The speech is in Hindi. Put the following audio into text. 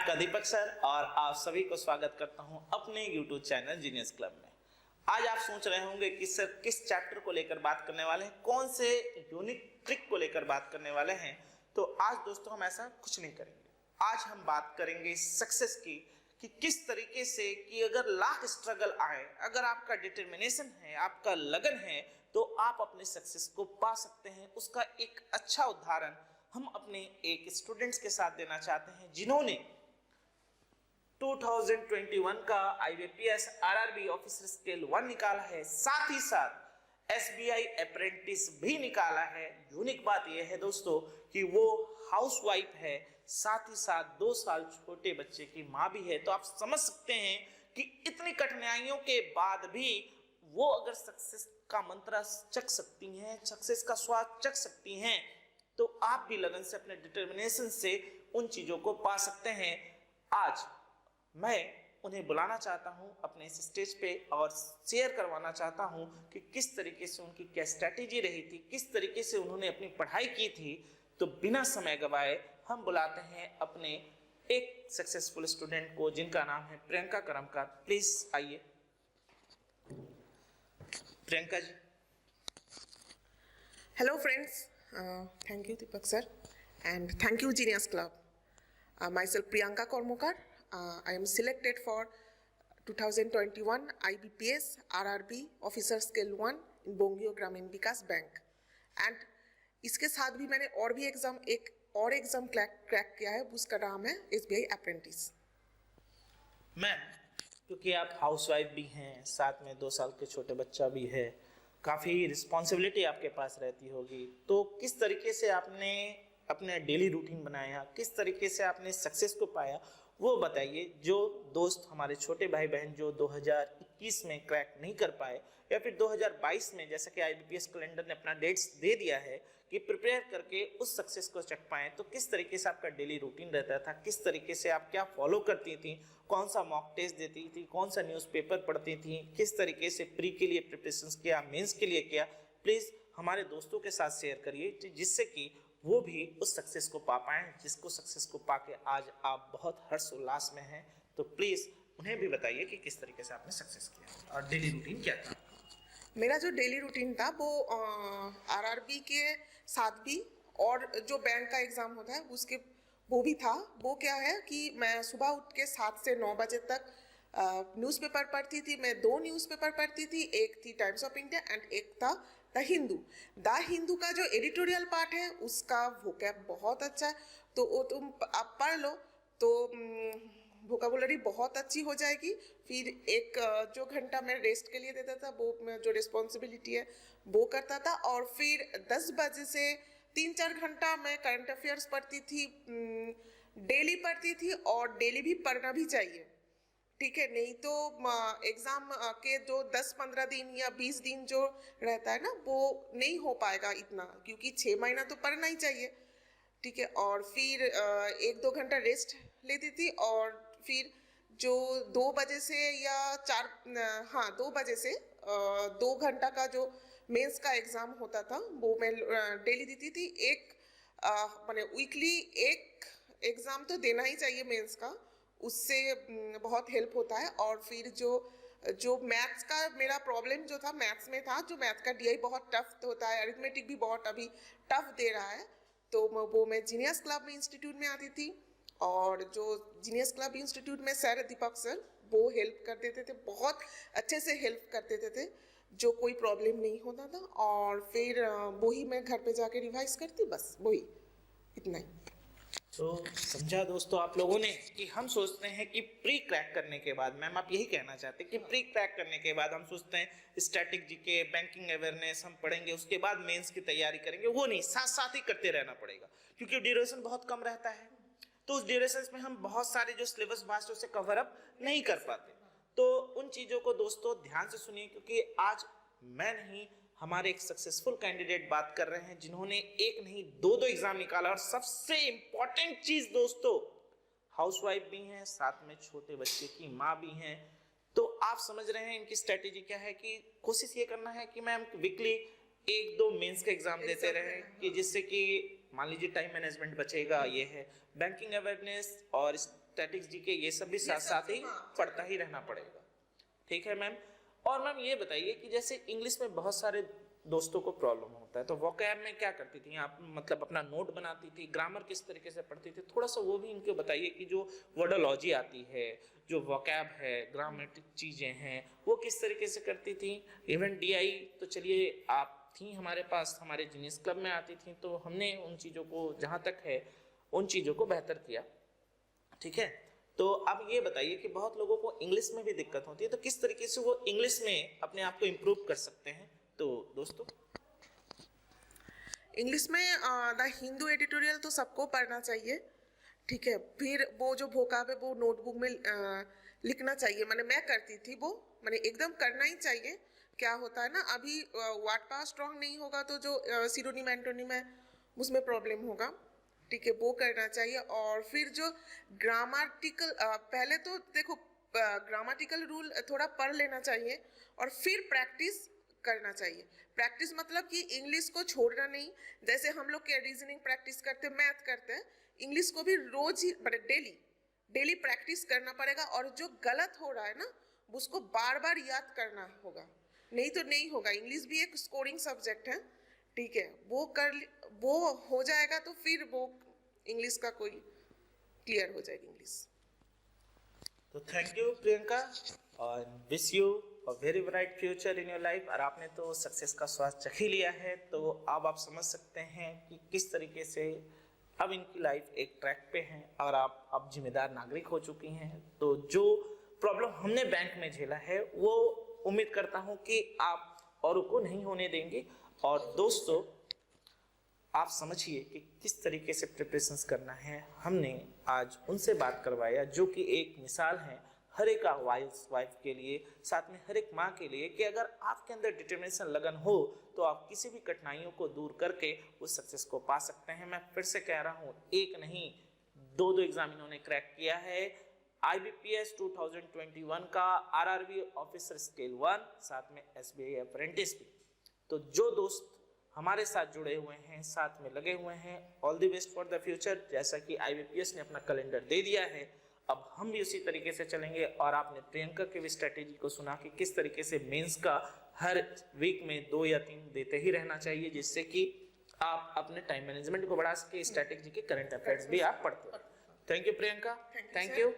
आपका दीपक सर और आप सभी को स्वागत करता हूं अपने YouTube चैनल जीनियस क्लब में। आज आप सोच रहे होंगे कि सर किस चैप्टर को लेकर बात करने वाले हैं, कौन से यूनिक ट्रिक को लेकर बात करने वाले हैं। तो आज दोस्तों हम ऐसा कुछ नहीं करेंगे। आज हम बात करेंगे सक्सेस की, कि किस तरीके से कि अगर लाख स्ट्रगल आए, अगर आपका डिटर्मिनेशन है, आपका लगन है, तो आप अपने सक्सेस को पा सकते हैं। उसका एक अच्छा उदाहरण हम अपने एक स्टूडेंट्स के साथ देना चाहते हैं जिन्होंने 2021 का IBPS RRB ऑफिसर स्केल 1 निकाला है, साथ ही साथ SBI अप्रेंटिस भी निकाला है। यूनिक बात यह है दोस्तों कि वो हाउसवाइफ है, साथ ही साथ 2 साल छोटे बच्चे की माँ भी है। तो आप समझ सकते हैं कि इतनी कठिनाइयों के बाद भी वो अगर सक्सेस का मंत्र चख सकती हैं, सक्सेस का स्वाद चख सकती हैं, तो आप भी लगन से अपने डिटर्मिनेशन से उन चीजों को पा सकते हैं। आज मैं उन्हें बुलाना चाहता हूं अपने इस स्टेज पे और शेयर करवाना चाहता हूं कि किस तरीके से उनकी क्या स्ट्रैटेजी रही थी, किस तरीके से उन्होंने अपनी पढ़ाई की थी। तो बिना समय गवाए हम बुलाते हैं अपने एक सक्सेसफुल स्टूडेंट को जिनका नाम है प्रियंका करमकार। प्लीज आइए Priyanka ji. Hello friends, thank you Deepak sir and thank you Genius Club. Myself Priyanka Kormokar. I am selected for 2021 IBPS RRB Officer Scale 1 in Bongio Gramin Vikas Bank. And इसके साथ भी मैंने और भी एक और एग्जाम क्रैक किया है, उसका नाम है SBI अप्रेंटिस। मैम, क्योंकि आप हाउसवाइफ भी हैं, साथ में 2 साल के छोटे बच्चा भी है, काफ़ी रिस्पॉन्सिबिलिटी आपके पास रहती होगी, तो किस तरीके से आपने अपने डेली रूटीन बनाया, किस तरीके से आपने सक्सेस को पाया, वो बताइए। जो दोस्त हमारे छोटे भाई बहन जो 2021 में क्रैक नहीं कर पाए या फिर 2022 में, जैसा कि IBPS कैलेंडर ने अपना डेट्स दे दिया है कि प्रिपेयर करके उस सक्सेस को चख पाएँ, तो किस तरीके से आपका डेली रूटीन रहता था, किस तरीके से आप क्या फॉलो करती थी, कौन सा मॉक टेस्ट देती थी, कौन सा न्यूज़पेपर पढ़ती थी, किस तरीके से प्री के लिए प्रिपरेशन किया, मेंस के लिए किया, प्लीज़ हमारे दोस्तों के साथ शेयर करिए, जिससे कि वो भी उस सक्सेस को पा पाएँ, जिसको सक्सेस को पाके आज आप बहुत हर्ष उल्लास में हैं। तो प्लीज़ उन्हें भी बताइए कि किस तरीके से आपने सक्सेस किया और डेली रूटीन क्या था। मेरा जो डेली रूटीन था वो RRB के साथ भी और जो बैंक का एग्ज़ाम होता है उसके वो भी था। वो क्या है कि मैं सुबह उठ के 7 से 9 बजे तक न्यूज़पेपर पढ़ती थी। मैं 2 न्यूज़पेपर पढ़ती थी, एक थी टाइम्स ऑफ इंडिया एंड एक था द हिंदू। द हिंदू का जो एडिटोरियल पार्ट है उसका वोकैब बहुत अच्छा है, तो वो तुम आप पढ़ लो तो वोकैबुलरी बहुत अच्छी हो जाएगी। फिर एक जो घंटा मैं रेस्ट के लिए देता था, वो जो रिस्पॉन्सिबिलिटी है वो करता था। और फिर 10 बजे से 3-4 घंटा मैं करंट अफेयर्स पढ़ती थी, डेली पढ़ती थी और डेली भी पढ़ना भी चाहिए, ठीक है। नहीं तो एग्ज़ाम के जो 10-15 दिन या 20 दिन जो रहता है ना, वो नहीं हो पाएगा इतना, क्योंकि 6 महीना तो पढ़ना ही चाहिए, ठीक है। और फिर 1-2 घंटा रेस्ट लेती थी और फिर जो 2 बजे से या 2 बजे से 2 घंटा का जो मेंस का एग्ज़ाम होता था वो मैं डेली देती थी। मैंने वीकली एक एग्ज़ाम तो देना ही चाहिए मेंस का, उससे बहुत हेल्प होता है। और फिर जो मैथ्स का मेरा प्रॉब्लम जो था मैथ्स में था, जो मैथ्स का DI बहुत टफ होता है, अरिथमेटिक भी बहुत अभी टफ दे रहा है, तो वो मैं जीनियस क्लब में इंस्टीट्यूट में आती थी। और जो जीनियस क्लब इंस्टीट्यूट में सर दीपक सर वो हेल्प कर देते थे, बहुत अच्छे से हेल्प कर देते थे, जो कोई प्रॉब्लम नहीं होता था। और फिर वही मैं घर पे जाके रिवाइज करती, बस वही इतना ही। तो समझा दोस्तों आप लोगों ने कि हम सोचते हैं कि प्री क्रैक करने के बाद, मैम आप यही कहना चाहते हैं कि प्री क्रैक करने के बाद हम सोचते हैं स्टैटिक जीके, बैंकिंग अवेयरनेस हम पढ़ेंगे, उसके बाद मेंस की तैयारी करेंगे। वो नहीं, साथ साथ ही करते रहना पड़ेगा, क्योंकि ड्यूरेशन बहुत कम रहता है। तो उस ड्यूरेशन में हम बहुत सारे जो सिलेबस बास्ट उसे कवर अप नहीं कर पाते। तो उन चीज़ों को दोस्तों ध्यान से सुनिए, क्योंकि आज मैं नहीं, हमारे एक सक्सेसफुल कैंडिडेट बात कर रहे हैं जिन्होंने एक नहीं 2 एग्जाम निकाला। और सबसे इंपॉर्टेंट चीज दोस्तों, हाउसवाइफ भी हैं, साथ में छोटे बच्चे की माँ भी हैं। तो आप समझ रहे हैं इनकी स्ट्रेटेजी क्या है कि कोशिश ये करना है कि मैम वीकली 1-2 मेंस का एग्जाम देते रहे, कि जिससे कि मान लीजिए टाइम मैनेजमेंट बचेगा। ये है बैंकिंग अवेयरनेस और स्टैटिक्स जीके ये सब भी साथ साथ ही पढ़ता ही रहना पड़ेगा। ठीक है मैम। और मैम ये बताइए कि जैसे इंग्लिश में बहुत सारे दोस्तों को प्रॉब्लम होता है, तो वोकैब में क्या करती थी आप, मतलब अपना नोट बनाती थी, ग्रामर किस तरीके से पढ़ती थी, थोड़ा सा वो भी इनको बताइए कि जो वर्डोलॉजी आती है, जो वोकैब है, ग्रामेटिक चीजें हैं, वो किस तरीके से करती थी। इवन डीआई तो चलिए आप थी हमारे पास, हमारे जीनियस क्लब में आती थी, तो हमने उन चीज़ों को जहाँ तक है उन चीज़ों को बेहतर किया। ठीक है, तो अब ये बताइए कि बहुत लोगों को इंग्लिश में भी दिक्कत होती है, तो किस तरीके से वो इंग्लिश में अपने आप को इम्प्रूव कर सकते हैं। तो दोस्तों इंग्लिश में द हिंदू एडिटोरियल तो सबको पढ़ना चाहिए। ठीक है, फिर वो जो वोकाब है वो नोटबुक में लिखना चाहिए। मैं करती थी वो, एकदम करना ही चाहिए। क्या होता है ना, अभी वर्ड पावर स्ट्रॉन्ग नहीं होगा तो जो सिरोनिम एंटोनिम है उसमें प्रॉब्लम होगा। ठीक है, वो करना चाहिए। और फिर जो ग्रामेटिकल, पहले तो देखो ग्रामेटिकल रूल थोड़ा पढ़ लेना चाहिए और फिर प्रैक्टिस करना चाहिए। प्रैक्टिस मतलब कि इंग्लिश को छोड़ना नहीं। जैसे हम लोग के रीजनिंग प्रैक्टिस करते हैं, मैथ करते हैं, इंग्लिश को भी रोज ही डेली प्रैक्टिस करना पड़ेगा। और जो गलत हो रहा है ना उसको बार बार याद करना होगा, नहीं तो नहीं होगा। इंग्लिश भी एक स्कोरिंग सब्जेक्ट है। ठीक है, वो हो जाएगा तो फिर वो इंग्लिश का कोई क्लियर हो जाएगी इंग्लिश। तो थैंक यू प्रियंका और wish you a very bright future in your life. और आपने तो सक्सेस का स्वाद चख ही लिया है, तो अब आप समझ सकते हैं कि किस तरीके से अब इनकी लाइफ एक ट्रैक पे है और आप अब जिम्मेदार नागरिक हो चुकी हैं। तो जो प्रॉब्लम हमने बैंक में झेला है वो उम्मीद करता हूं कि आप औरों को नहीं होने देंगे। और दोस्तों आप समझिए कि किस तरीके से प्रिपरेशंस करना है। हमने आज उनसे बात करवाया जो कि एक मिसाल है हर एक वाइफ के लिए, साथ में हर एक माँ के लिए, कि अगर आपके अंदर डिटर्मिनेशन लगन हो तो आप किसी भी कठिनाइयों को दूर करके उस सक्सेस को पा सकते हैं। मैं फिर से कह रहा हूँ, एक नहीं दो एग्जाम इन्होंने क्रैक किया है। IBPS 2021 का RRB ऑफिसर स्केल 1, साथ में SBI अप्रेंटिस भी। तो जो दोस्त हमारे साथ जुड़े हुए हैं, साथ में लगे हुए हैं, all the best for the future. जैसा कि IBPS ने अपना कैलेंडर दे दिया है, अब हम भी उसी तरीके से चलेंगे। और आपने प्रियंका के भी स्ट्रेटेजी को सुना कि किस तरीके से मेंस का हर वीक में 2 या 3 देते ही रहना चाहिए, जिससे कि आप अपने टाइम मैनेजमेंट को बढ़ा सके, स्ट्रेटेजी के करंट अफेयर्स भी आप पढ़ते हो। Thank you Priyanka, thank you.